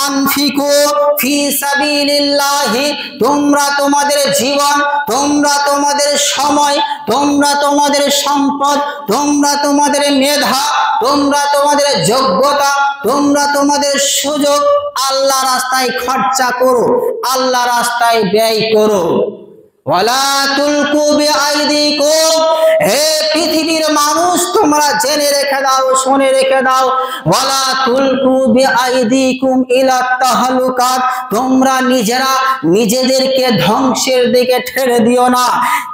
আনফিকু ফি সাবিলিল্লাহি, তোমরা তোমাদের জীবন, তোমরা তোমাদের সময়, তোমরা তোমাদের সম্পদ, তোমরা তোমাদের মেধা, তোমরা তোমাদের যোগ্যতা, তোমরা তোমাদের সুযোগ আল্লাহ রাস্তায় খরচা করো, আল্লাহ রাস্তায় ব্যয় করো। ওয়ালা তুলকু বিআইদিকুম, হে পৃথিবীর মানুষ তোমরা জেনে রেখে দাও, শুনে রেখে দাও, ওয়ালা তুলকু বিআইদিকুম ইলা তাহলুকাত, তোমরা নিজেরা নিজেদেরকে ধ্বংসের দিকে ঠেলে দিও না।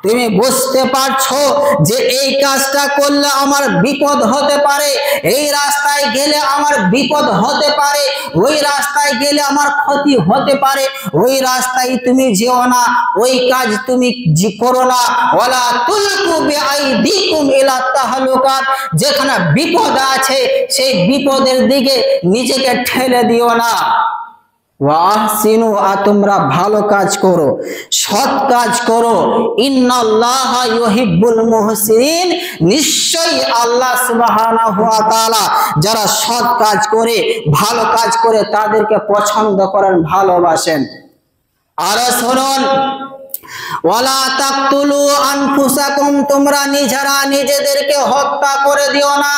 তুমি বুঝতে পারছো যে এই কাজটা করলে আমার বিপদ হতে পারে, এই রাস্তায় গেলে আমার বিপদ হতে পারে, ওই রাস্তায় গেলে আমার ক্ষতি হতে পারে, ওই রাস্তায় তুমি যেও না, ওই কাজ তুমি করো না। ওয়ালা তুলকু বিআইদিকুম ইলা তাহলুকাত, যেখানে বিপদ আছে সেই বিপদের দিকে নিজেকে ঠেলে দিও না। ওয়াহসিনু, তোমরা ভালো কাজ করো, সৎ কাজ করো। ইন্নাল্লাহা ইউহিব্বুল মুহসিনিন, নিশ্চয়ই আল্লাহ সুবহানাহু ওয়া তাআলা যারা সৎ কাজ করে, ভালো কাজ করে তাদেরকে পছন্দ করেন, ভালোবাসেন। আর শুনুন, ওয়ালা তাকতুলু আনফুসাকুম, তোমরা নিজেরা নিজেদেরকে হত্যা করে দিও না।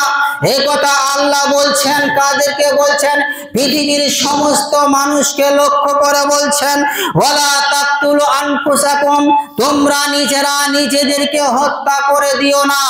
এই কথা আল্লাহ বলছেন, কাদেরকে বলছেন? পৃথিবীর সমস্ত মানুষকে লক্ষ্য করে বলছেন, ওয়ালা তাকতুলু আনফুসাকুম, তোমরা নিজেরা নিজেদেরকে হত্যা করে দিও না।